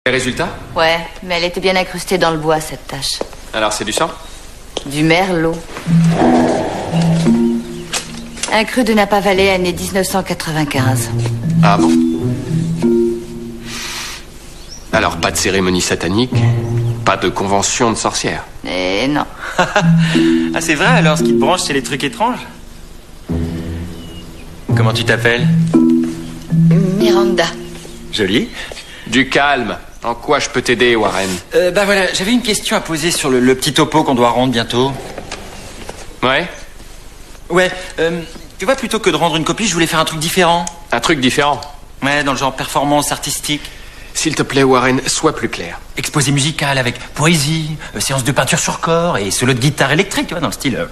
Les résultats? Ouais, mais elle était bien incrustée dans le bois, cette tache. Alors c'est du sang? Du merlot. Un cru de Napa Valley, année 1995. Ah bon? Alors pas de cérémonie satanique, pas de convention de sorcières. Eh non. Ah c'est vrai alors, ce qui te branche c'est les trucs étranges? Comment tu t'appelles? Miranda. Joli. Du calme. En quoi je peux t'aider, Warren? Bah voilà, j'avais une question à poser sur le petit topo qu'on doit rendre bientôt. Ouais? Ouais, tu vois, plutôt que de rendre une copie, je voulais faire un truc différent. Un truc différent. Ouais, dans le genre performance artistique. S'il te plaît, Warren, sois plus clair. Exposé musical avec poésie, séance de peinture sur corps et solo de guitare électrique, tu vois, dans le style...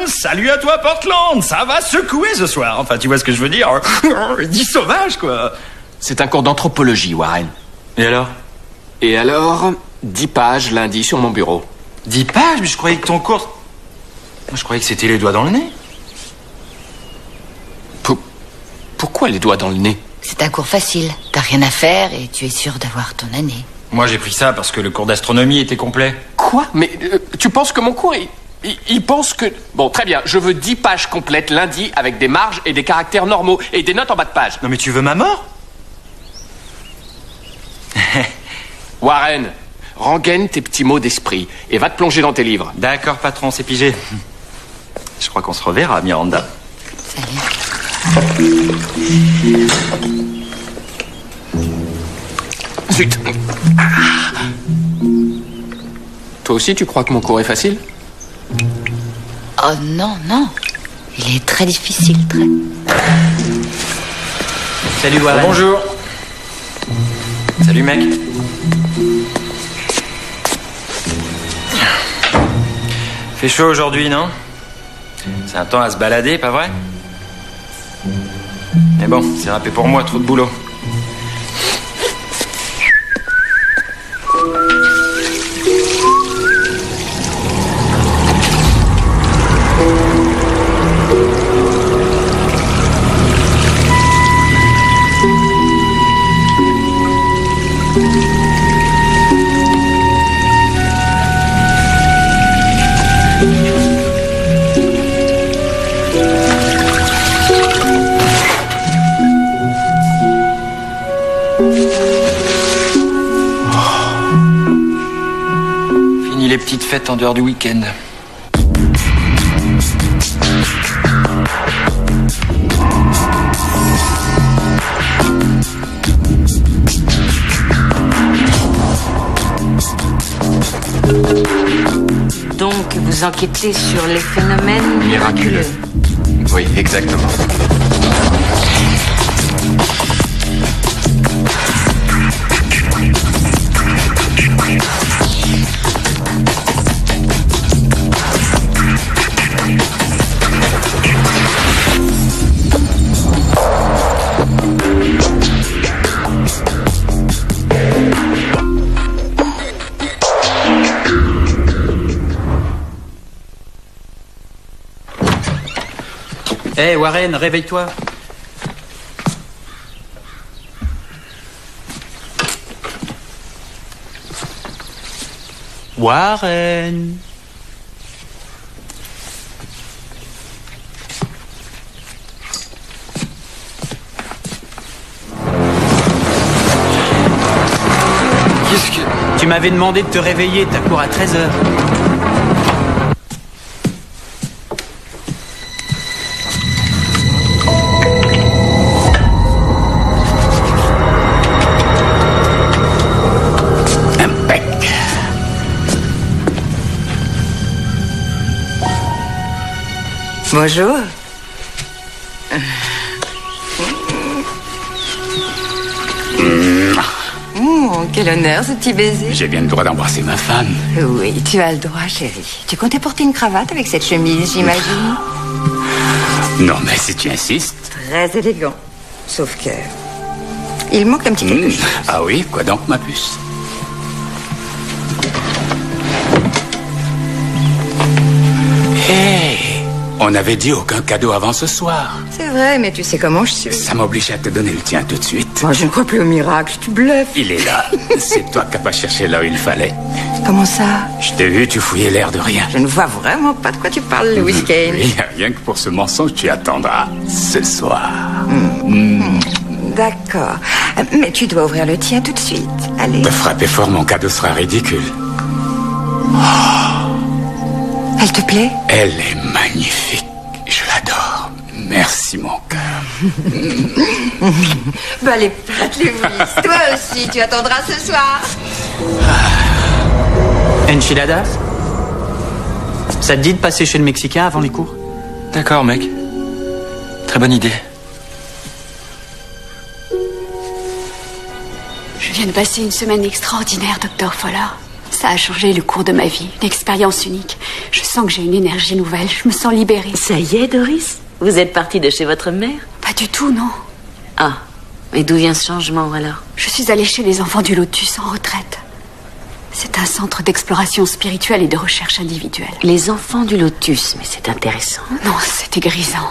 Salut à toi, Portland, ça va secouer ce soir. Enfin, tu vois ce que je veux dire? Dis sauvage, quoi. C'est un cours d'anthropologie, Warren. Et alors? Et alors, 10 pages lundi sur mon bureau. 10 pages? Mais je croyais que ton cours... Moi, je croyais que c'était les doigts dans le nez. Pourquoi les doigts dans le nez? C'est un cours facile. T'as rien à faire et tu es sûr d'avoir ton année. Moi, j'ai pris ça parce que le cours d'astronomie était complet. Quoi? Mais tu penses que mon cours, il pense que... Bon, très bien, je veux 10 pages complètes lundi avec des marges et des caractères normaux et des notes en bas de page. Non mais tu veux ma mort? Warren, rengaine tes petits mots d'esprit et va te plonger dans tes livres. D'accord, patron, c'est pigé. Je crois qu'on se reverra, Miranda. Salut. Zut. Toi aussi, tu crois que mon cours est facile? Oh non, non. Il est très difficile, très. Salut, Warren. Bonjour. Salut, mec. Fait chaud aujourd'hui, non? C'est un temps à se balader, pas vrai? Mais bon, c'est râpé pour moi, trop de boulot. Fini les petites fêtes en dehors du week-end. Donc, vous enquêtez sur les phénomènes miraculeux. Oui, exactement. Hé, Warren, réveille-toi. Warren. Qu'est-ce que... Tu m'avais demandé de te réveiller, t'as cours à 13h. Bonjour. Quel honneur, ce petit baiser. J'ai bien le droit d'embrasser ma femme. Oui, tu as le droit, chérie. Tu comptais porter une cravate avec cette chemise, j'imagine? Non, mais si tu insistes. Très élégant. Sauf que... il manque un petit quelque chose. Ah oui, quoi donc, ma puce? Hé, On avait dit aucun cadeau avant ce soir. C'est vrai, mais tu sais comment je suis. Ça m'oblige à te donner le tien tout de suite. Moi, je ne crois plus au miracle, tu bluffes. Il est là. C'est toi qui n'as pas cherché là où il fallait. Comment ça? Je t'ai vu, tu fouillais l'air de rien. Je ne vois vraiment pas de quoi tu parles, Louis Kane. Oui, rien que pour ce mensonge, tu attendras ce soir. D'accord. Mais tu dois ouvrir le tien tout de suite. Allez. De frapper fort, mon cadeau sera ridicule. Elle te plaît? Elle est magnifique. Je l'adore. Merci, mon cœur. Bah, les pattes, Louis. Toi aussi, tu attendras ce soir. Enchiladas? Ça te dit de passer chez le Mexicain avant les cours? D'accord, mec. Très bonne idée. Je viens de passer une semaine extraordinaire, Dr. Fowler. Ça a changé le cours de ma vie, une expérience unique. Je sens que j'ai une énergie nouvelle, je me sens libérée. Ça y est, Doris? Vous êtes partie de chez votre mère? Pas du tout, non. Ah, et d'où vient ce changement alors? Je suis allée chez les enfants du Lotus en retraite. C'est un centre d'exploration spirituelle et de recherche individuelle. Les enfants du Lotus, mais c'est intéressant. Non, c'était grisant.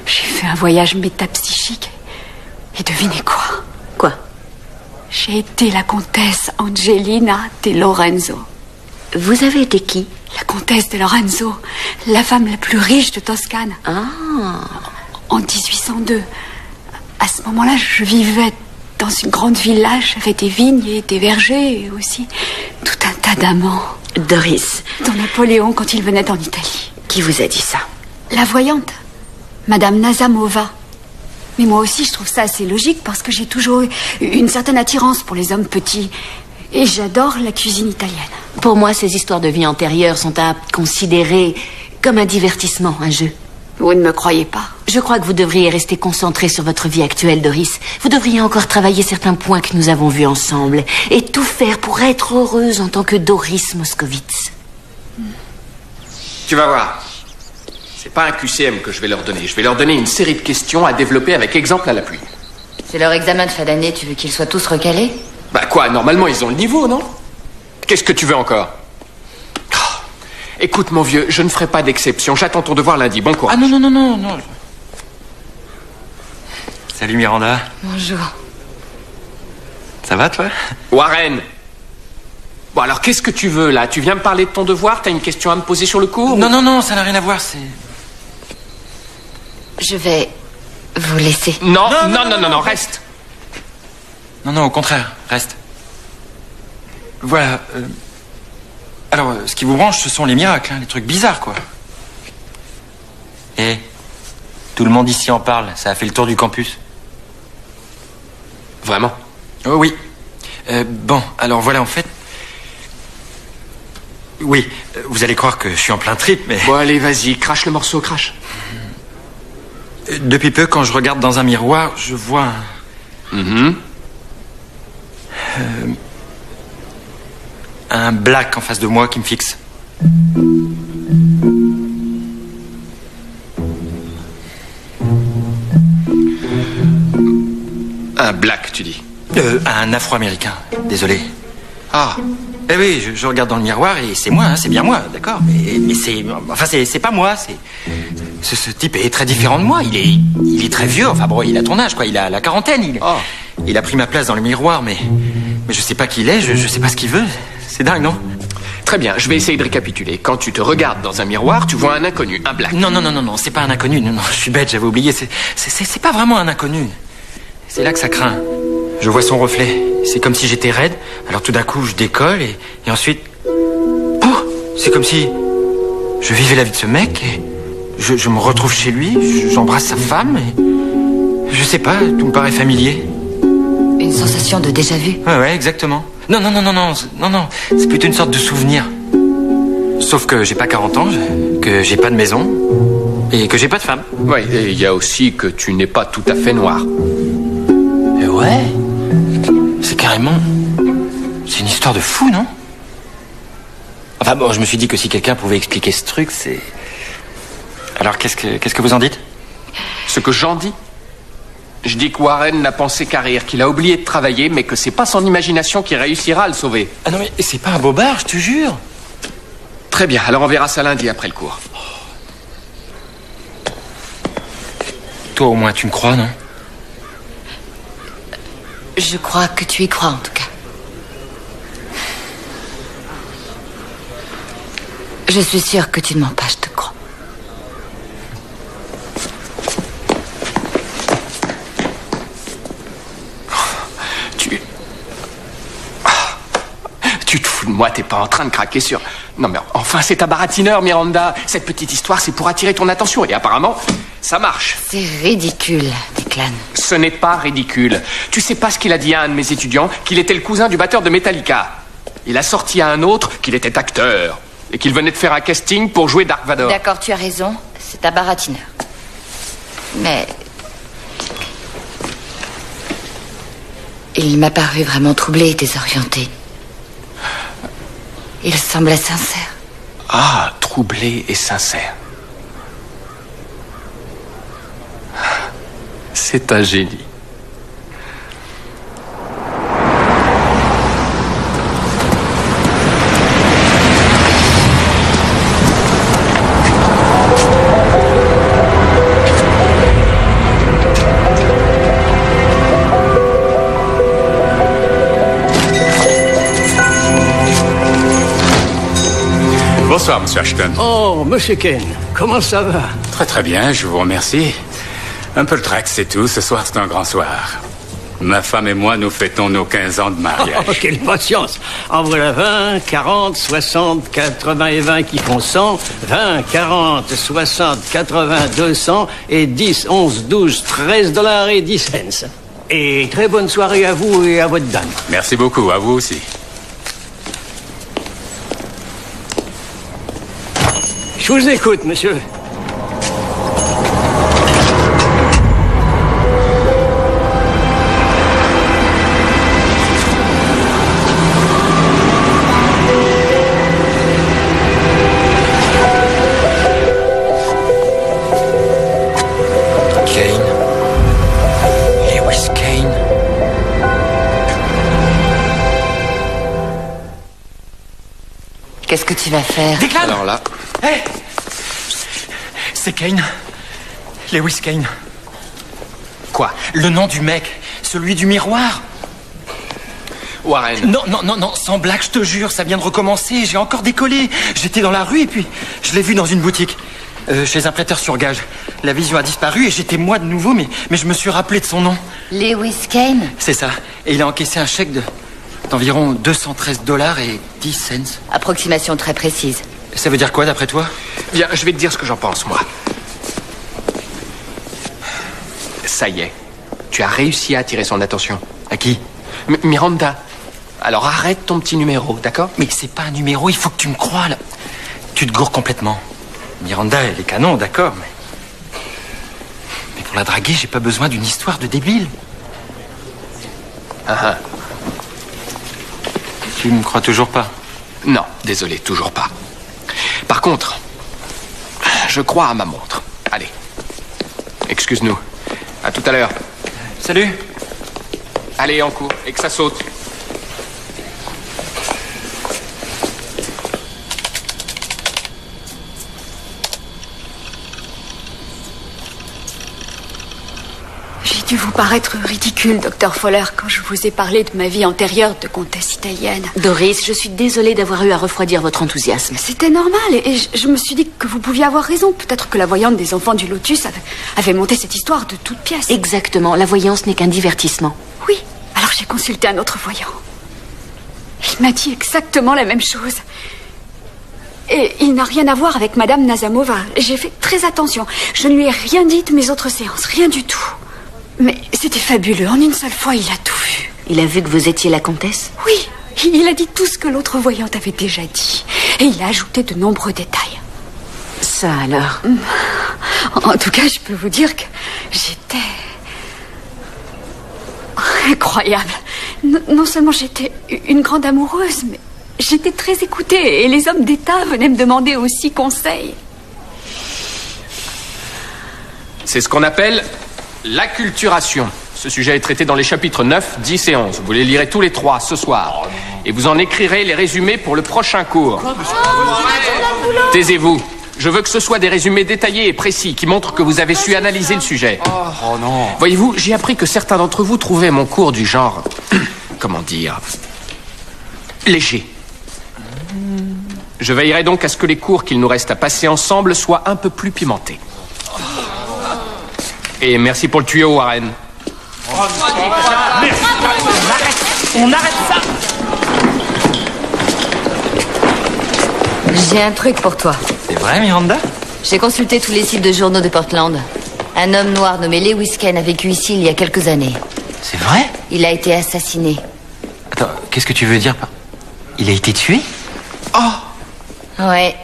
J'ai fait un voyage métapsychique. Et devinez quoi? Quoi? J'ai été la comtesse Angelina de Lorenzo. Vous avez été qui? La comtesse de Lorenzo, la femme la plus riche de Toscane. Ah. En 1802. À ce moment-là, je vivais dans une grande village avec des vignes et des vergers et aussi tout un tas d'amants. Doris. Dont Napoléon quand il venait en Italie. Qui vous a dit ça? La voyante, Madame Nazamova. Mais moi aussi, je trouve ça assez logique parce que j'ai toujours eu une certaine attirance pour les hommes petits. Et j'adore la cuisine italienne. Pour moi, ces histoires de vie antérieure sont à considérer comme un divertissement, un jeu. Vous ne me croyez pas? Je crois que vous devriez rester concentré sur votre vie actuelle, Doris. Vous devriez encore travailler certains points que nous avons vus ensemble. Et tout faire pour être heureuse en tant que Doris Moskowitz. Tu vas voir. C'est pas un QCM que je vais leur donner. Je vais leur donner une série de questions à développer avec exemple à l'appui. C'est leur examen de fin d'année, tu veux qu'ils soient tous recalés? Bah quoi, normalement ils ont le niveau, non? Qu'est-ce que tu veux encore? Oh. Écoute mon vieux, je ne ferai pas d'exception. J'attends ton devoir lundi, bon courage. Ah non. Salut Miranda. Bonjour. Ça va toi? Warren. Bon alors qu'est-ce que tu veux là? Tu viens me parler de ton devoir? T'as une question à me poser sur le cours? Non, ça n'a rien à voir, c'est... Je vais vous laisser. Non, reste. Non, au contraire, reste. Voilà. Alors, ce qui vous branche, ce sont les miracles, hein, les trucs bizarres, quoi. Et tout le monde ici en parle, ça a fait le tour du campus. Vraiment? Oh oui. Bon, alors voilà, en fait... Oui, vous allez croire que je suis en plein trip, mais... Bon allez, vas-y, crache le morceau, crache. Depuis peu, quand je regarde dans un miroir, je vois un black en face de moi qui me fixe. Un black, tu dis? Un Afro-Américain, désolé. Ah. Eh oui, je regarde dans le miroir et c'est moi, hein, c'est bien moi, d'accord. Mais c'est... Enfin, c'est pas moi, c'est... Ce type est très différent de moi. Il est très vieux, enfin bon, il a ton âge, quoi. Il a la quarantaine, il a pris ma place dans le miroir, mais je sais pas qui il est, je sais pas ce qu'il veut. C'est dingue, non? Très bien, je vais essayer de récapituler. Quand tu te regardes dans un miroir, tu vois un inconnu, un black. Non, c'est pas un inconnu, non, je suis bête, j'avais oublié. C'est pas vraiment un inconnu. C'est là que ça craint. Je vois son reflet. C'est comme si j'étais raide. Alors tout d'un coup, je décolle et ensuite... Pouf, c'est comme si je vivais la vie de ce mec et je me retrouve chez lui, j'embrasse sa femme et... Je sais pas, tout me paraît familier. Une sensation de déjà-vu? Ouais, exactement. Non, c'est plutôt une sorte de souvenir. Sauf que j'ai pas 40 ans, que j'ai pas de maison et que j'ai pas de femme. Oui, et il y a aussi que tu n'es pas tout à fait noir. Et ouais, c'est carrément... C'est une histoire de fou, non? Enfin bon, je me suis dit que si quelqu'un pouvait expliquer ce truc, c'est... Alors qu'est-ce que vous en dites? Ce que j'en dis? Je dis que Warren n'a pensé qu'à rire, qu'il a oublié de travailler, mais que c'est pas son imagination qui réussira à le sauver. Ah non mais c'est pas un bobard, je te jure. Très bien, alors on verra ça lundi après le cours. Toi, au moins, tu me crois, non? Je crois que tu y crois, en tout cas. Je suis sûre que tu ne mens pas, je te crois. Tu te fous de moi, t'es pas en train de craquer sur... Non mais enfin, c'est un baratineur, Miranda. Cette petite histoire, c'est pour attirer ton attention. Et apparemment, ça marche. C'est ridicule, Declan. Ce n'est pas ridicule. Tu sais pas ce qu'il a dit à un de mes étudiants? Qu'il était le cousin du batteur de Metallica. Il a sorti à un autre qu'il était acteur. Et qu'il venait de faire un casting pour jouer Dark Vador. D'accord, tu as raison. C'est un baratineur. Mais... il m'a paru vraiment troublé et désorienté. Il semblait sincère. Ah, troublé et sincère. C'est un génie. Bonsoir, monsieur Ashton. Oh, monsieur Kane, comment ça va? Très très bien, je vous remercie. Un peu le trac, c'est tout. Ce soir, c'est un grand soir. Ma femme et moi, nous fêtons nos 15 ans de mariage. Oh, quelle patience! En voilà 20, 40, 60, 80 et 20 qui font 100. 20, 40, 60, 80, 200 et 10, 11, 12, 13 $ et 10 cents. Et très bonne soirée à vous et à votre dame. Merci beaucoup, à vous aussi. Je vous écoute, monsieur. Kane. Lewis Kane. Qu'est-ce que tu vas faire? Declan! Alors là... Hé! C'est Kane. Lewis Kane. Quoi? Le nom du mec. Celui du miroir. Warren. Non, sans blague, je te jure, ça vient de recommencer. J'ai encore décollé. J'étais dans la rue et puis je l'ai vu dans une boutique. Chez un prêteur sur gage. La vision a disparu et j'étais moi de nouveau, mais je me suis rappelé de son nom. Lewis Kane? C'est ça. Et il a encaissé un chèque d'environ 213 $ et 10 cents. Approximation très précise. Ça veut dire quoi, d'après toi? Bien, je vais te dire ce que j'en pense, moi. Ça y est. Tu as réussi à attirer son attention. À qui? Miranda. Alors arrête ton petit numéro, d'accord? Mais c'est pas un numéro, il faut que tu me crois, là. Tu te gourres complètement. Miranda, elle est canon, d'accord, mais pour la draguer, j'ai pas besoin d'une histoire de débile. Ah. Tu me crois toujours pas? Non, désolé, toujours pas. Par contre, je crois à ma montre. Allez. Excuse-nous. À tout à l'heure. Salut. Allez, en cours, et que ça saute. J'ai dû vous paraître ridicule, docteur Fowler, quand je vous ai parlé de ma vie antérieure de comtesse italienne. Doris, je suis désolée d'avoir eu à refroidir votre enthousiasme. C'était normal, et je me suis dit que vous pouviez avoir raison. Peut-être que la voyante des enfants du Lotus avait monté cette histoire de toutes pièces. Exactement, la voyance n'est qu'un divertissement. Oui, alors j'ai consulté un autre voyant. Il m'a dit exactement la même chose. Et il n'a rien à voir avec Madame Nazamova. J'ai fait très attention. Je ne lui ai rien dit de mes autres séances, rien du tout. Mais c'était fabuleux. En une seule fois, il a tout vu. Il a vu que vous étiez la comtesse? Oui, il a dit tout ce que l'autre voyante avait déjà dit. Et il a ajouté de nombreux détails. Ça alors? En tout cas, je peux vous dire que j'étais... incroyable. Non seulement j'étais une grande amoureuse, mais j'étais très écoutée. Et les hommes d'État venaient me demander aussi conseil. C'est ce qu'on appelle l'acculturation. Ce sujet est traité dans les chapitres 9, 10 et 11. Vous les lirez tous les 3 ce soir. Et vous en écrirez les résumés pour le prochain cours. Taisez-vous. Je veux que ce soit des résumés détaillés et précis qui montrent que vous avez su analyser le sujet. Oh non. Voyez-vous, j'ai appris que certains d'entre vous trouvaient mon cours du genre... comment dire... léger. Je veillerai donc à ce que les cours qu'il nous reste à passer ensemble soient un peu plus pimentés. Et merci pour le tuyau, Warren. Merci. On arrête ça. J'ai un truc pour toi. C'est vrai, Miranda? J'ai consulté tous les sites de journaux de Portland. Un homme noir nommé Lewis Kane a vécu ici il y a quelques années. C'est vrai? Il a été assassiné. Attends, qu'est-ce que tu veux dire par... Il a été tué? Ouais.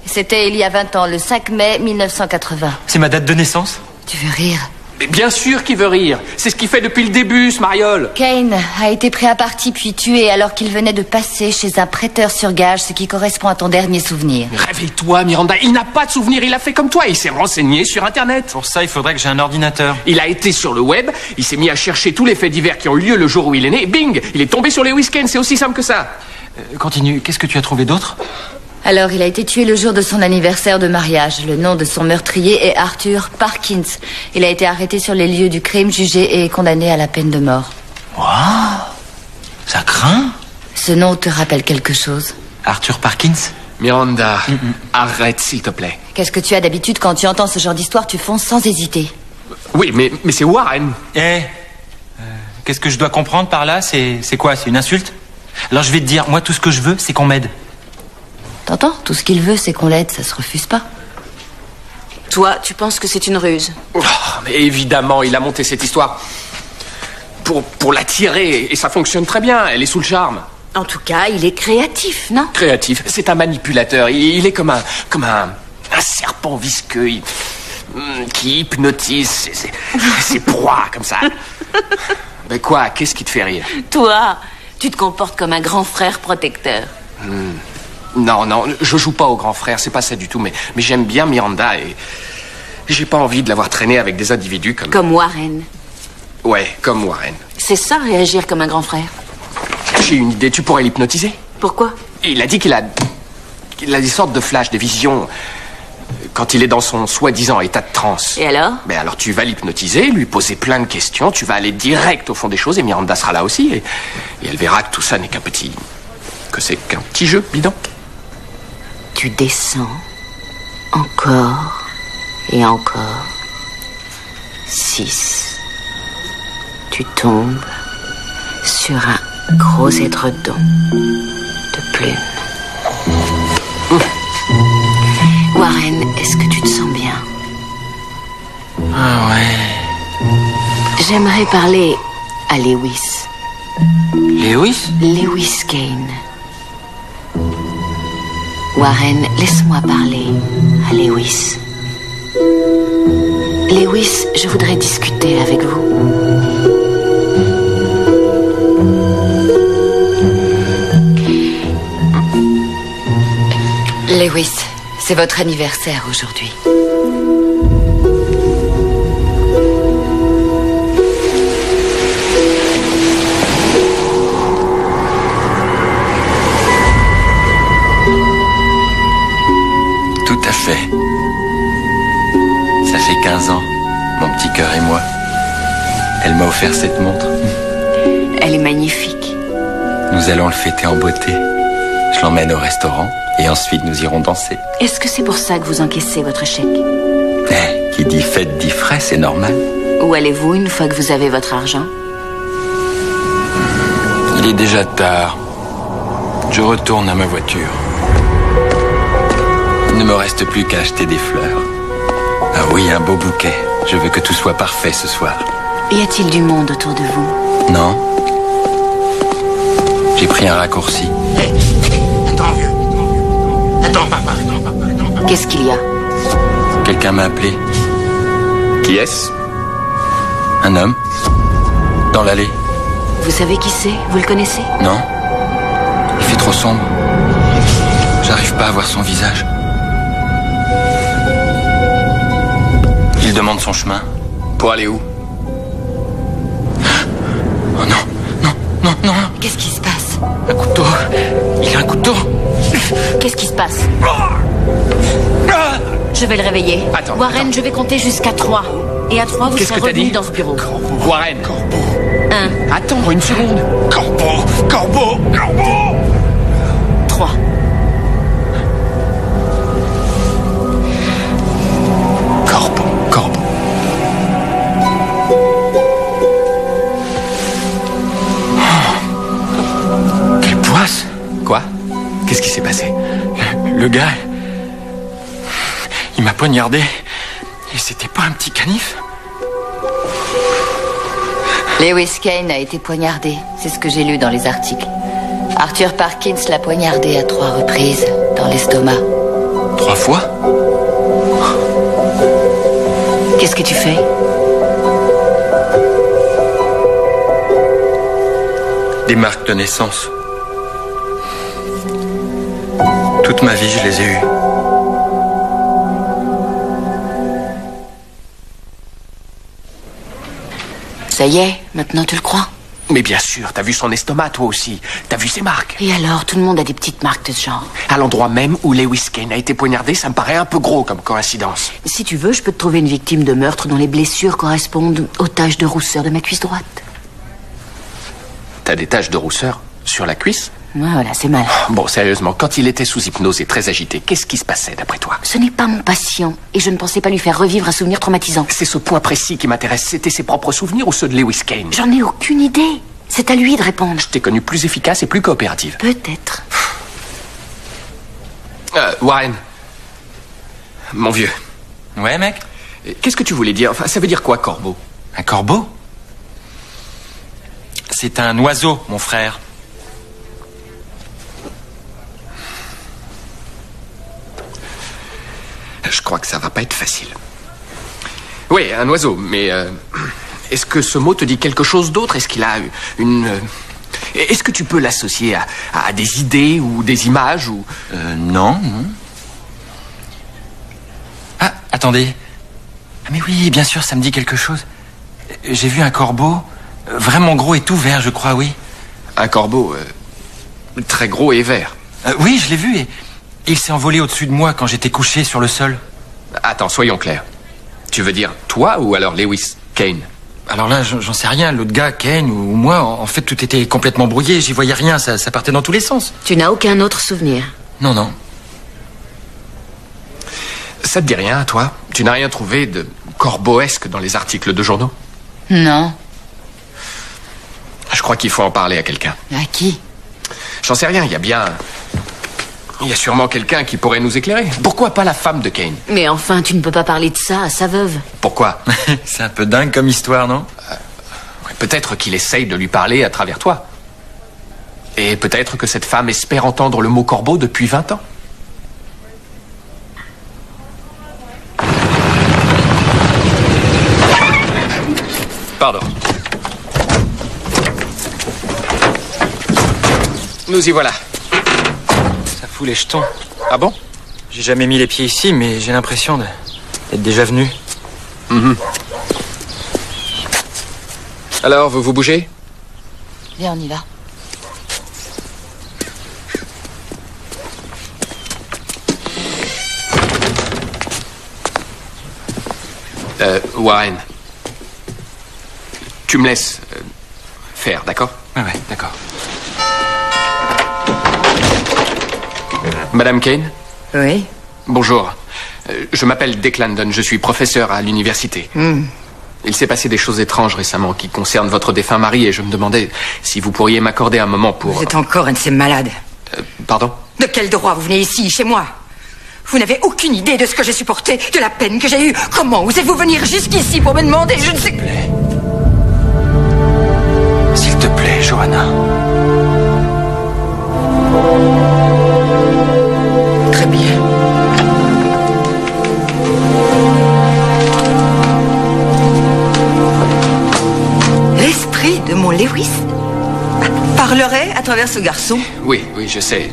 C'était il y a 20 ans, le 5 mai 1980. C'est ma date de naissance? Tu veux rire? Mais bien sûr qu'il veut rire. C'est ce qu'il fait depuis le début, ce mariole. Kane a été pris à partie puis tué alors qu'il venait de passer chez un prêteur sur gage, ce qui correspond à ton dernier souvenir. Mais réveille-toi, Miranda. Il n'a pas de souvenir. Il a fait comme toi. Il s'est renseigné sur Internet. Pour ça, il faudrait que j'ai un ordinateur. Il a été sur le web. Il s'est mis à chercher tous les faits divers qui ont eu lieu le jour où il est né. Et bing, il est tombé sur Lewis Kane. C'est aussi simple que ça. Continue. Qu'est-ce que tu as trouvé d'autre? Alors, il a été tué le jour de son anniversaire de mariage. Le nom de son meurtrier est Arthur Parkins. Il a été arrêté sur les lieux du crime, jugé et condamné à la peine de mort. Waouh! Ça craint? Ce nom te rappelle quelque chose? Arthur Parkins? Miranda, arrête, s'il te plaît. Qu'est-ce que tu as d'habitude quand tu entends ce genre d'histoire? Tu fonces sans hésiter. Oui, mais c'est Warren. Qu'est-ce que je dois comprendre par là? C'est quoi? C'est une insulte? Alors je vais te dire, moi tout ce que je veux, c'est qu'on m'aide. T'entends? Tout ce qu'il veut, c'est qu'on l'aide, ça se refuse pas. Toi, tu penses que c'est une ruse? Oh, mais évidemment, il a monté cette histoire pour l'attirer. Et ça fonctionne très bien. Elle est sous le charme. En tout cas, il est créatif, non? Créatif. C'est un manipulateur. Il est comme un serpent visqueux qui hypnotise ses proies comme ça. Mais quoi? Qu'est-ce qui te fait rire? Toi, tu te comportes comme un grand frère protecteur. Non, je joue pas au grand frère, c'est pas ça du tout, mais j'aime bien Miranda et j'ai pas envie de l'avoir traînée avec des individus comme... Comme Warren. Ouais, comme Warren. C'est ça, réagir comme un grand frère? J'ai une idée, tu pourrais l'hypnotiser. Pourquoi? Il a dit qu'il a des sortes de flashs, des visions, quand il est dans son soi-disant état de transe. Et alors? Mais alors tu vas l'hypnotiser, lui poser plein de questions, tu vas aller direct au fond des choses et Miranda sera là aussi et elle verra que tout ça n'est qu'un petit jeu bidon. Tu descends encore et encore. 6. Tu tombes sur un gros édredon de plumes. Warren, est-ce que tu te sens bien? Ah ouais. J'aimerais parler à Lewis. Lewis? Lewis Kane. Warren, laisse-moi parler à Lewis. Lewis, je voudrais discuter avec vous. Lewis, c'est votre anniversaire aujourd'hui. Tout à fait. Ça fait 15 ans, mon petit cœur et moi. Elle m'a offert cette montre. Elle est magnifique. Nous allons le fêter en beauté. Je l'emmène au restaurant et ensuite nous irons danser. Est-ce que c'est pour ça que vous encaissez votre chèque? Qui dit fête dit frais, c'est normal. Où allez-vous une fois que vous avez votre argent? Il est déjà tard. Je retourne à ma voiture. Il ne me reste plus qu'à acheter des fleurs. Ah oui, un beau bouquet. Je veux que tout soit parfait ce soir. Y a-t-il du monde autour de vous? Non. J'ai pris un raccourci. Attends, vieux. Attends, papa. Qu'est-ce qu'il y a? Quelqu'un m'a appelé. Qui est-ce? Un homme. Dans l'allée. Vous savez qui c'est? Vous le connaissez? Non. Il fait trop sombre. J'arrive pas à voir son visage. Il demande son chemin. Pour aller où? Oh non. Qu'est-ce qui se passe? Un couteau. Il a un couteau. Qu'est-ce qui se passe? Je vais le réveiller. Attends, Warren, je vais compter jusqu'à 3. Et à 3, vous Qu'est-ce serez que t'as revenu dit? dans ce bureau. Warren. 1. Attends une seconde. 3. Corbeau. Quelle poisse! Quoi? Qu'est-ce qui s'est passé? Le gars, il m'a poignardé. Et c'était pas un petit canif? Lewis Kane a été poignardé. C'est ce que j'ai lu dans les articles. Arthur Parkins l'a poignardé à 3 reprises, dans l'estomac. 3 fois? Qu'est-ce que tu fais? Des marques de naissance. Toute ma vie, je les ai eues. Ça y est, maintenant tu le crois? Mais bien sûr, t'as vu son estomac, toi aussi. T'as vu ses marques. Et alors, tout le monde a des petites marques de ce genre. À l'endroit même où Lewis Kane a été poignardé, ça me paraît un peu gros comme coïncidence. Si tu veux, je peux te trouver une victime de meurtre dont les blessures correspondent aux taches de rousseur de ma cuisse droite. T'as des taches de rousseur sur la cuisse? Voilà, c'est mal. Bon, sérieusement, quand il était sous hypnose et très agité, qu'est-ce qui se passait d'après toi? Ce n'est pas mon patient, et je ne pensais pas lui faire revivre un souvenir traumatisant. C'est ce point précis qui m'intéresse. C'était ses propres souvenirs ou ceux de Lewis Kane? J'en ai aucune idée. C'est à lui de répondre. Je t'ai connu plus efficace et plus coopérative. Peut-être. Warren. Mon vieux. Ouais, mec? Qu'est-ce que tu voulais dire? Enfin, ça veut dire quoi, corbeau? Un corbeau? C'est un oiseau, mon frère. Je crois que ça va pas être facile. Oui, un oiseau, mais est-ce que ce mot te dit quelque chose d'autre? Est-ce qu'il a une... Est-ce que tu peux l'associer à des idées ou des images ou... Non. Ah, attendez. Ah, mais oui, bien sûr, ça me dit quelque chose. J'ai vu un corbeau, vraiment gros et tout vert, je crois, oui. Un corbeau très gros et vert. Oui, je l'ai vu et il s'est envolé au-dessus de moi quand j'étais couché sur le sol. Attends, soyons clairs. Tu veux dire toi ou alors Lewis Kane? Alors là, j'en sais rien. L'autre gars, Kane ou moi, en fait, tout était complètement brouillé. J'y voyais rien, ça partait dans tous les sens. Tu n'as aucun autre souvenir? Non. Ça te dit rien, toi? Tu n'as rien trouvé de corbeauesque dans les articles de journaux? Non. Je crois qu'il faut en parler à quelqu'un. À qui? J'en sais rien, il y a sûrement quelqu'un qui pourrait nous éclairer. Pourquoi pas la femme de Kane? Mais enfin, tu ne peux pas parler de ça à sa veuve. Pourquoi? C'est un peu dingue comme histoire, non? Peut-être qu'il essaye de lui parler à travers toi. Et peut-être que cette femme espère entendre le mot corbeau depuis 20 ans. Pardon. Nous y voilà. Ça fout les jetons. Ah bon? J'ai jamais mis les pieds ici, mais j'ai l'impression d'être déjà venu. Alors, vous bougez? Viens, on y va. Warren. Tu me laisses faire, d'accord? Ouais, d'accord. Madame Kane? Oui. Bonjour. Je m'appelle Dick Landon, je suis professeur à l'université. Il s'est passé des choses étranges récemment qui concernent votre défunt mari et je me demandais si vous pourriez m'accorder un moment pour... Vous êtes encore un de ces malades. Pardon? De quel droit vous venez ici, chez moi? Vous n'avez aucune idée de ce que j'ai supporté, de la peine que j'ai eue. Comment osez-vous venir jusqu'ici pour me demander, je ne sais... S'il te plaît, Johanna. Très bien. L'esprit de mon Lewis parlerait à travers ce garçon. Oui, je sais.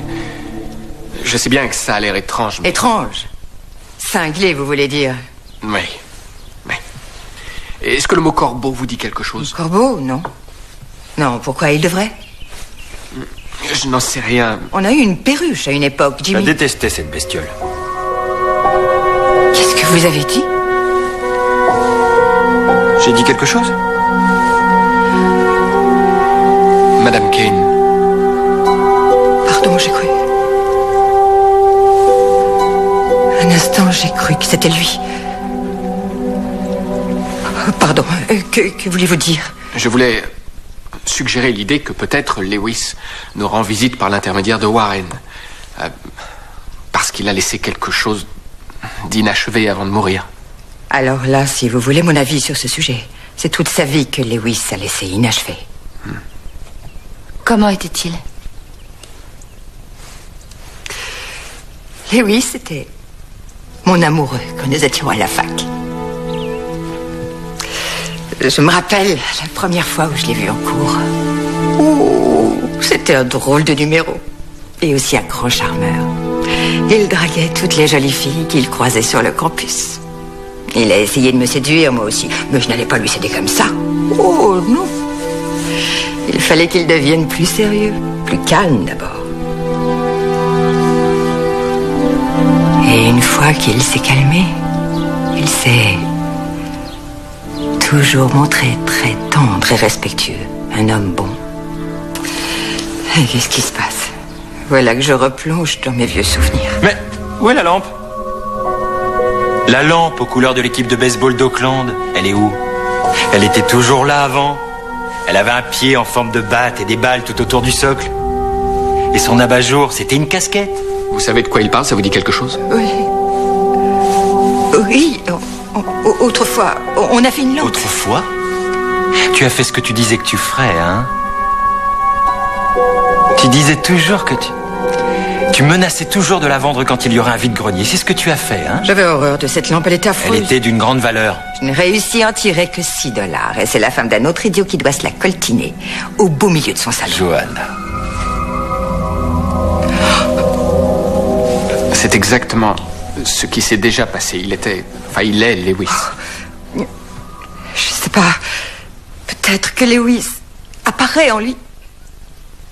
Je sais bien que ça a l'air étrange, mais... Étrange. Cinglé, vous voulez dire? Oui. Est-ce que le mot corbeau vous dit quelque chose? Corbeau, non. Non, pourquoi il devrait? Je n'en sais rien. On a eu une perruche à une époque, Jimmy. Je détestais cette bestiole. Qu'est-ce que vous avez dit? J'ai dit quelque chose? Madame Kane. Pardon, j'ai cru. Un instant, j'ai cru que c'était lui. Pardon, que voulez-vous dire? Je voulais suggérer l'idée que peut-être Lewis nous rend visite par l'intermédiaire de Warren. Parce qu'il a laissé quelque chose d'inachevé avant de mourir. Alors là, si vous voulez mon avis sur ce sujet, c'est toute sa vie que Lewis a laissé inachevée. Comment était-il? Lewis était mon amoureux quand nous étions à la fac. Je me rappelle la première fois où je l'ai vu en cours. Oh, c'était un drôle de numéro. Et aussi un grand charmeur. Il draguait toutes les jolies filles qu'il croisait sur le campus. Il a essayé de me séduire, moi aussi. Mais je n'allais pas lui céder comme ça. Oh, non. Il fallait qu'il devienne plus sérieux, plus calme d'abord. Et une fois qu'il s'est calmé, il s'est toujours montré très tendre et respectueux. Un homme bon. Et qu'est-ce qui se passe? Voilà que je replonge dans mes vieux souvenirs. Mais où est la lampe? La lampe aux couleurs de l'équipe de baseball d'Auckland, elle est où? Elle était toujours là avant. Elle avait un pied en forme de batte et des balles tout autour du socle. Et son abat-jour, c'était une casquette. Vous savez de quoi il parle? Ça vous dit quelque chose? Oui. Oui, autrefois, on a fait une lampe. Autrefois? Tu as fait ce que tu disais que tu ferais, hein? Tu disais toujours que tu menaçais toujours de la vendre quand il y aurait un vide-grenier. C'est ce que tu as fait, hein? J'avais horreur de cette lampe, elle était affreuse. Elle était d'une grande valeur. Je n'ai réussi à en tirer que $6. Et c'est la femme d'un autre idiot qui doit se la coltiner au beau milieu de son salon. Joanne. C'est exactement ce qui s'est déjà passé. Il est Lewis. Je sais pas. Peut-être que Lewis apparaît en lui.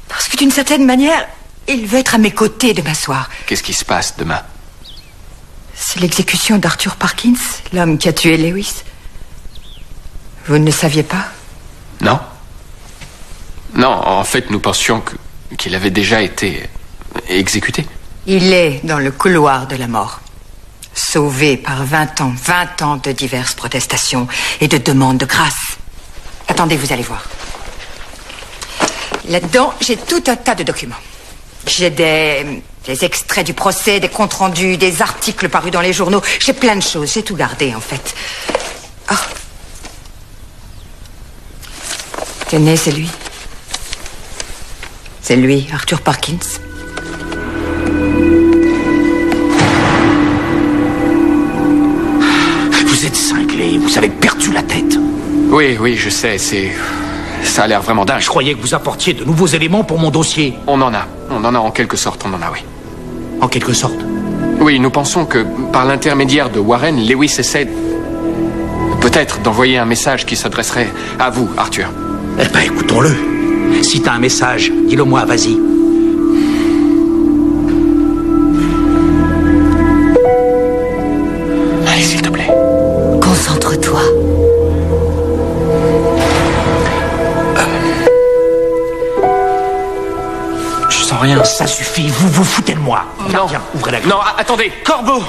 Parce que d'une certaine manière, il veut être à mes côtés demain soir. Qu'est-ce qui se passe demain? C'est l'exécution d'Arthur Parkins, l'homme qui a tué Lewis. Vous ne le saviez pas? Non. Non, en fait, nous pensions qu'il avait déjà été exécuté. Il est dans le couloir de la mort. Sauvé par 20 ans de diverses protestations et de demandes de grâce. Attendez, vous allez voir. Là-dedans, j'ai tout un tas de documents. J'ai des extraits du procès, des comptes rendus, des articles parus dans les journaux. J'ai plein de choses, j'ai tout gardé en fait. Oh. Tenez, c'est lui. C'est lui, Arthur Parkins. Vous êtes cinglé, vous avez perdu la tête. Oui, je sais, ça a l'air vraiment dingue. Je croyais que vous apportiez de nouveaux éléments pour mon dossier. On en a en quelque sorte, oui. En quelque sorte? Oui, nous pensons que par l'intermédiaire de Warren, Lewis essaie peut-être d'envoyer un message qui s'adresserait à vous, Arthur. Eh ben, écoutons-le. Si t'as un message, dis-le-moi, vas-y. Allez, s'il te plaît. Concentre-toi. Je sens rien. Ça suffit, vous vous foutez de moi. Non. Tiens, ouvrez la grille. Non, attendez. Corbeau!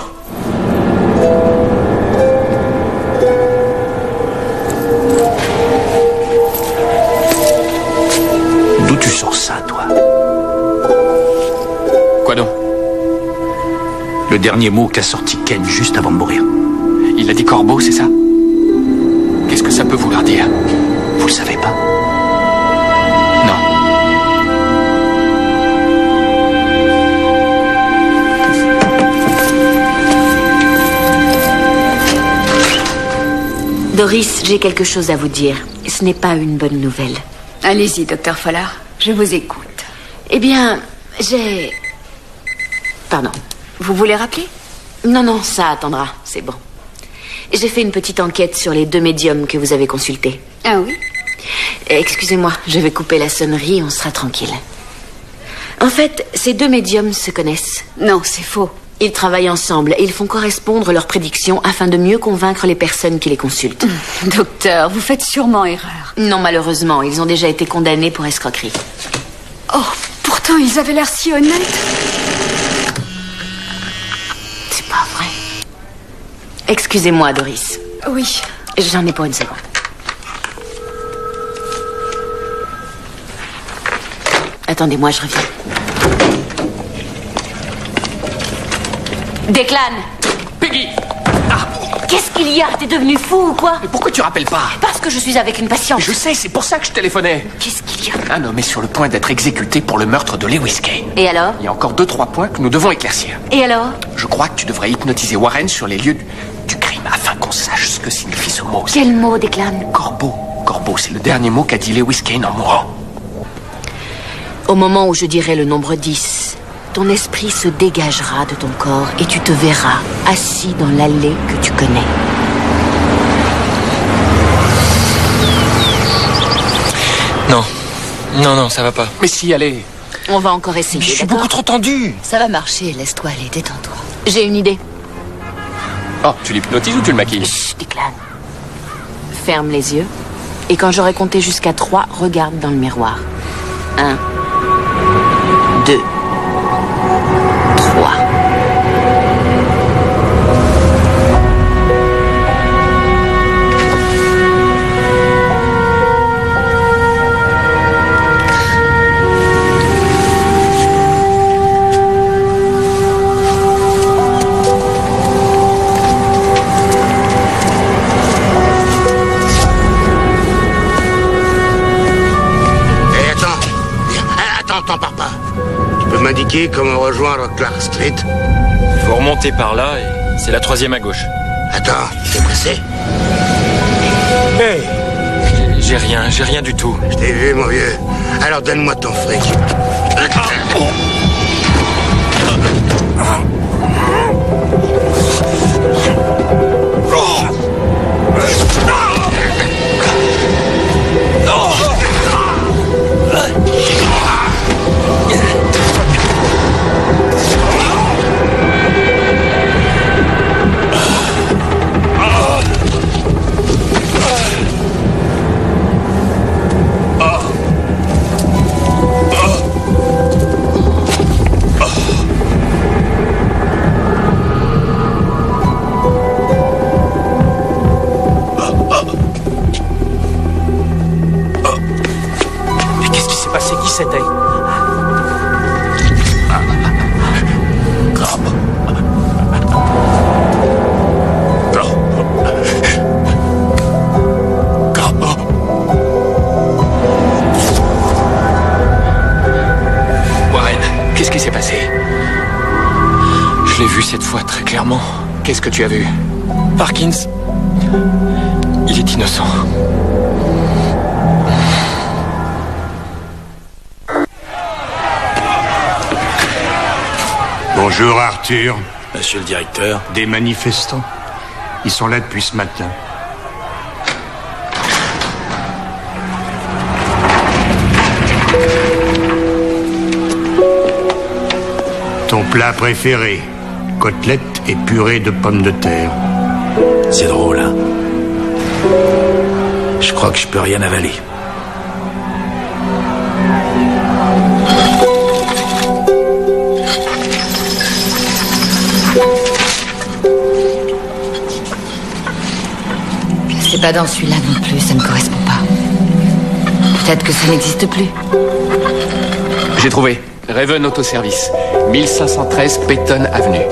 D'où tu sors ça, toi? Quoi donc? Le dernier mot qu'a sorti Ken juste avant de mourir. Il a dit corbeau, c'est ça? Qu'est-ce que ça peut vouloir dire? Vous le savez pas? Non. Doris, j'ai quelque chose à vous dire. Ce n'est pas une bonne nouvelle. Allez-y, docteur Follard. Je vous écoute. Eh bien, j'ai... Pardon. Vous voulez rappeler? Non, ça attendra. C'est bon. J'ai fait une petite enquête sur les 2 médiums que vous avez consultés. Ah oui? Excusez-moi, je vais couper la sonnerie, on sera tranquille. En fait, ces deux médiums se connaissent. Non, c'est faux. Ils travaillent ensemble et ils font correspondre leurs prédictions afin de mieux convaincre les personnes qui les consultent. Docteur, vous faites sûrement erreur. Non, malheureusement, ils ont déjà été condamnés pour escroquerie. Oh, pourtant, ils avaient l'air si honnêtes. C'est pas vrai. Excusez-moi, Doris. Oui. J'en ai pour une seconde. Attendez-moi, je reviens. Declan! Peggy! Qu'est-ce qu'il y a? T'es devenu fou ou quoi? Mais pourquoi tu rappelles pas? Parce que je suis avec une patiente. Je sais, c'est pour ça que je téléphonais. Qu'est-ce qu'il y a? Un homme est sur le point d'être exécuté pour le meurtre de Lewis Kane. Et alors? Il y a encore 2-3 points que nous devons éclaircir. Et alors? Je crois que tu devrais hypnotiser Warren sur les lieux du crime afin qu'on sache ce que signifie ce mot. Quel mot, Declan? Corbeau. Corbeau, c'est le dernier mot qu'a dit Lewis Kane en mourant. Au moment où je dirai le nombre 10, ton esprit se dégagera de ton corps et tu te verras assis dans l'allée que tu connais. Non. Non, ça va pas. Mais si, allez. On va encore essayer, Je suis d'accord? beaucoup trop tendu. Ça va marcher, laisse-toi aller, détends-toi. J'ai une idée. Oh, tu l'hypnotises ou tu le maquilles? Chut, Declan. Ferme les yeux et quand j'aurai compté jusqu'à 3, regarde dans le miroir. 1, 2, 3. Attends, pars pas. Tu peux m'indiquer comment rejoindre Clark Street? Faut remonter par là et c'est la 3e à gauche. Attends, t'es pressé? Hey! J'ai rien du tout. Je t'ai vu, mon vieux. Alors donne-moi ton fric. C'était. Warren, qu'est-ce qui s'est passé? Je l'ai vu cette fois très clairement. Qu'est-ce que tu as vu? Parkins. Il est innocent. Bonjour Arthur. Monsieur le directeur. Des manifestants. Ils sont là depuis ce matin. Ton plat préféré, côtelettes et purée de pommes de terre. C'est drôle, hein? Je crois que je peux rien avaler. C'est pas dans celui-là non plus, ça ne correspond pas. Peut-être que ça n'existe plus. J'ai trouvé. Raven Autoservice. 1513 Peyton Avenue.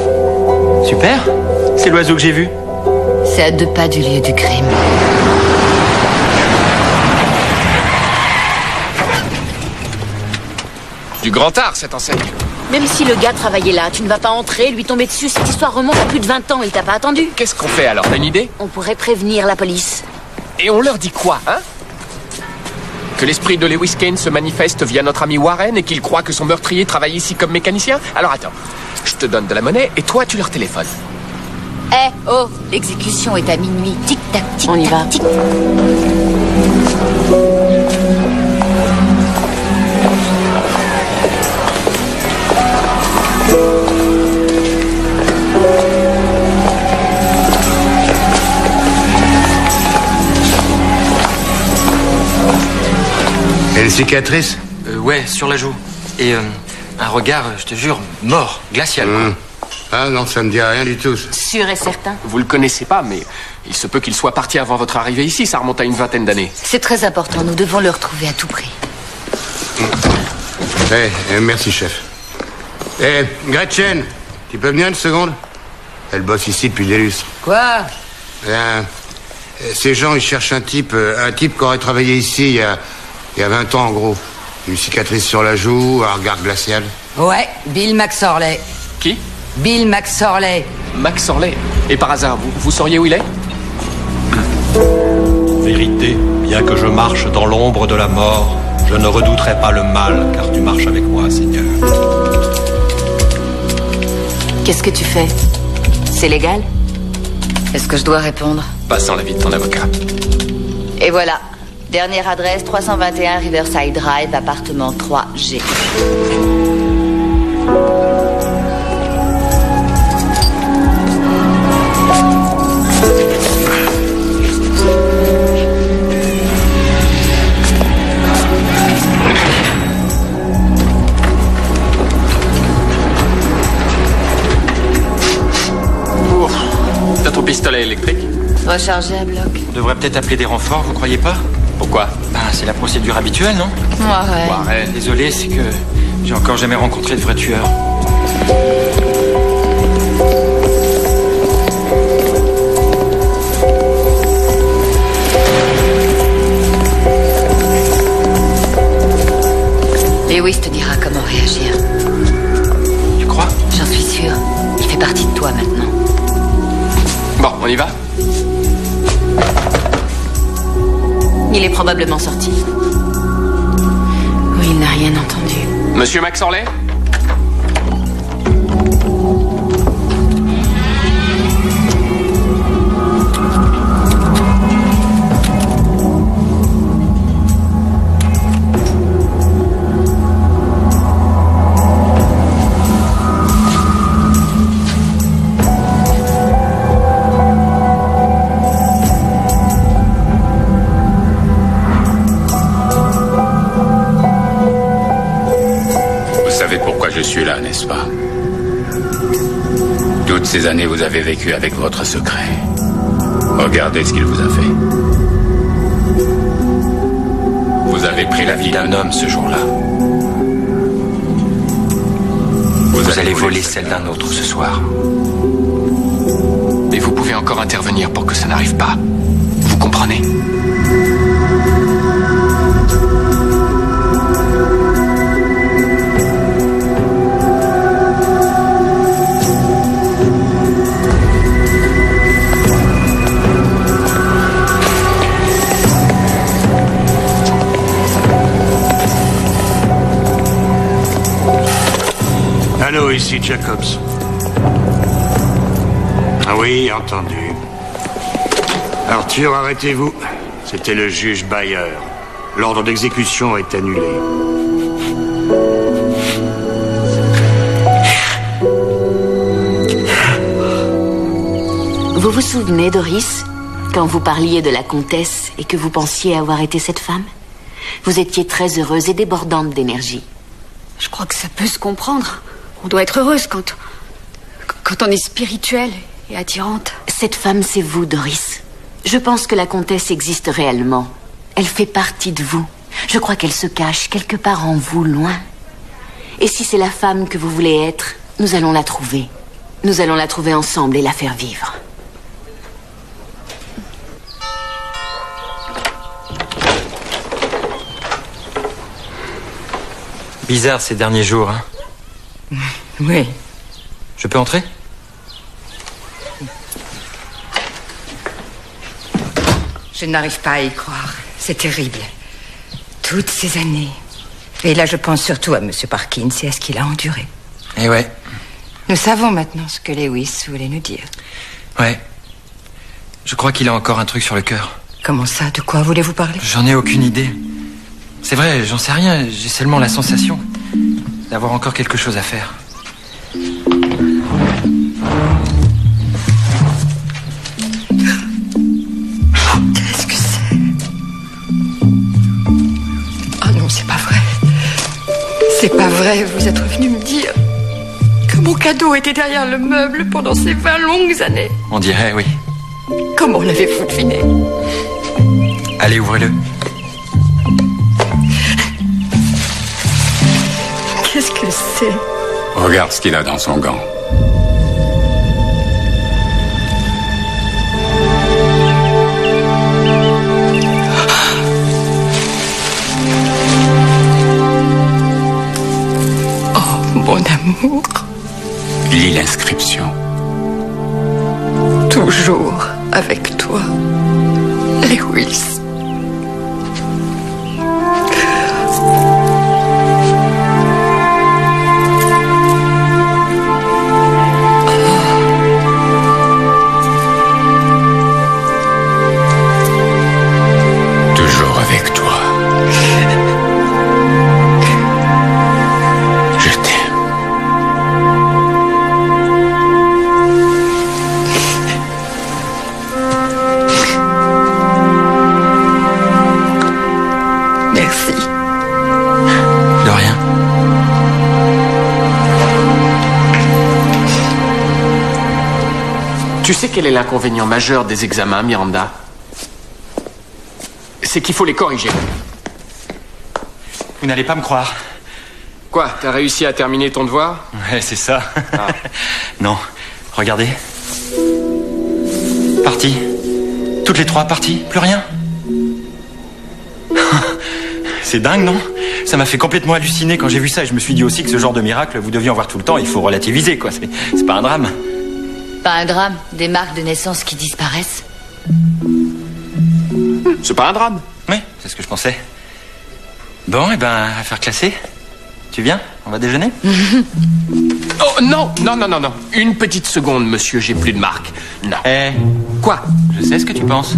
Super. C'est l'oiseau que j'ai vu. C'est à 2 pas du lieu du crime. Du grand art, cette enseigne. Même si le gars travaillait là, tu ne vas pas entrer, lui tomber dessus. Cette histoire remonte à plus de 20 ans, il t'a pas attendu. Qu'est-ce qu'on fait alors? T'as une idée? On pourrait prévenir la police. Et on leur dit quoi, hein? Que l'esprit de Lewis Kane se manifeste via notre ami Warren et qu'il croit que son meurtrier travaille ici comme mécanicien? Alors attends, je te donne de la monnaie et toi tu leur téléphones. Eh, oh, l'exécution est à minuit. Tic-tac, tic-tac. On y va. Tic. Et une cicatrice? Ouais, sur la joue. Et un regard, je te jure, mort, glacial. Quoi. Ah non, ça me dit rien du tout. Sûr et certain. Vous le connaissez pas, mais il se peut qu'il soit parti avant votre arrivée ici. Ça remonte à une vingtaine d'années. C'est très important, nous devons le retrouver à tout prix. Merci, chef. Gretchen, tu peux venir une seconde? Elle bosse ici depuis des lustres. Quoi? Ces gens, ils cherchent un type qui aurait travaillé ici il y a 20 ans, en gros. Une cicatrice sur la joue, un regard glacial. Ouais, Bill McSorley. Qui? Bill McSorley. McSorley. Et par hasard, vous sauriez où il est? Vérité, bien que je marche dans l'ombre de la mort, je ne redouterai pas le mal, car tu marches avec moi, Seigneur. Qu'est-ce que tu fais? C'est légal? Est-ce que je dois répondre? Pas sans l'avis de ton avocat. Et voilà. Dernière adresse, 321 Riverside Drive, appartement 3G. T'as ton pistolet électrique? Rechargé à bloc. On devrait peut-être appeler des renforts, vous croyez pas? Pourquoi? C'est la procédure habituelle, non? Ouais. Arrête. Désolé, c'est que j'ai encore jamais rencontré de vrai tueur. Lewis te dira comment réagir. Tu crois? J'en suis sûre. Il fait partie de toi maintenant. Bon, on y va? Il est probablement sorti. Oui, il n'a rien entendu. Monsieur McSorley? Je suis là, n'est-ce pas? Toutes ces années, vous avez vécu avec votre secret. Regardez ce qu'il vous a fait. Vous avez pris la vie d'un homme ce jour-là. Vous allez voler celle d'un autre ce soir. Et vous pouvez encore intervenir pour que ça n'arrive pas. Vous comprenez? Allô, ici Jacobs. Ah oui, entendu. Arthur, arrêtez-vous. C'était le juge Bayer. L'ordre d'exécution est annulé. Vous vous souvenez, Doris, quand vous parliez de la comtesse et que vous pensiez avoir été cette femme? Vous étiez très heureuse et débordante d'énergie. Je crois que ça peut se comprendre. On doit être heureuse quand on est spirituelle et attirante. Cette femme, c'est vous, Doris. Je pense que la comtesse existe réellement. Elle fait partie de vous. Je crois qu'elle se cache quelque part en vous, loin. Et si c'est la femme que vous voulez être, nous allons la trouver. Nous allons la trouver ensemble et la faire vivre. Bizarre ces derniers jours, hein? Oui. Je peux entrer? Je n'arrive pas à y croire. C'est terrible. Toutes ces années. Et là, je pense surtout à M. Parkins et à ce qu'il a enduré. Eh ouais. Nous savons maintenant ce que Lewis voulait nous dire. Ouais. Je crois qu'il a encore un truc sur le cœur. Comment ça? De quoi voulez-vous parler? J'en ai aucune idée. C'est vrai, j'en sais rien. J'ai seulement la sensation d'avoir encore quelque chose à faire. Qu'est-ce que c'est? Oh non, c'est pas vrai. C'est pas vrai, vous êtes venu me dire que mon cadeau était derrière le meuble pendant ces 20 longues années. On dirait, oui. Comment l'avez-vous deviné? Allez, ouvrez-le. Qu'est-ce que c'est? Regarde ce qu'il a dans son gant. Oh, mon amour. Lis l'inscription. Toujours avec toi, Lewis. Toujours avec toi. Je t'aime. Merci. De rien. Tu sais quel est l'inconvénient majeur des examens, Miranda? C'est qu'il faut les corriger. Vous n'allez pas me croire. Quoi? T'as réussi à terminer ton devoir? Ouais, c'est ça. Ah. Non, regardez. Parti. Toutes les trois parties, plus rien. C'est dingue, non? Ça m'a fait complètement halluciner quand j'ai vu ça et je me suis dit aussi que ce genre de miracle, vous deviez en voir tout le temps, il faut relativiser, quoi. C'est pas un drame. Pas un drame, des marques de naissance qui disparaissent. C'est pas un drame. Oui, c'est ce que je pensais. Bon, et ben, affaire classée. Tu viens? On va déjeuner? Oh non, non, non, non, non. Une petite seconde, monsieur, j'ai plus de marque. Non. Quoi? Je sais ce que tu penses.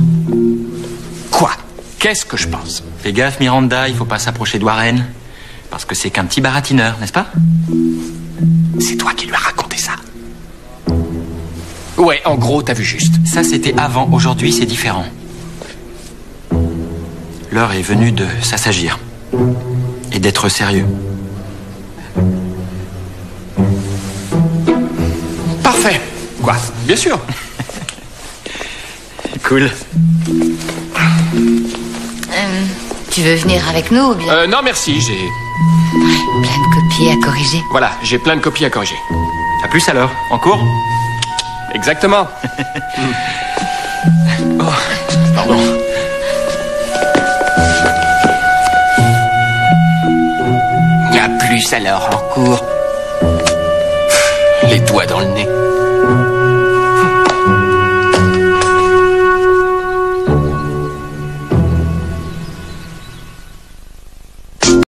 Quoi? Qu'est-ce que je pense? Fais gaffe, Miranda, il faut pas s'approcher de Warren. Parce que c'est qu'un petit baratineur, n'est-ce pas? C'est toi qui lui as raconté ça. Ouais, en gros, t'as vu juste. Ça, c'était avant. Aujourd'hui, c'est différent. L'heure est venue de s'assagir. Et d'être sérieux. Parfait. Quoi? Bien sûr. Cool. Tu veux venir avec nous ou bien? Non, merci, j'ai... Ouais, plein de copies à corriger. Voilà, j'ai plein de copies à corriger. À plus alors, en cours? Exactement. Oh, pardon. À plus alors, en cours. Les doigts dans le nez.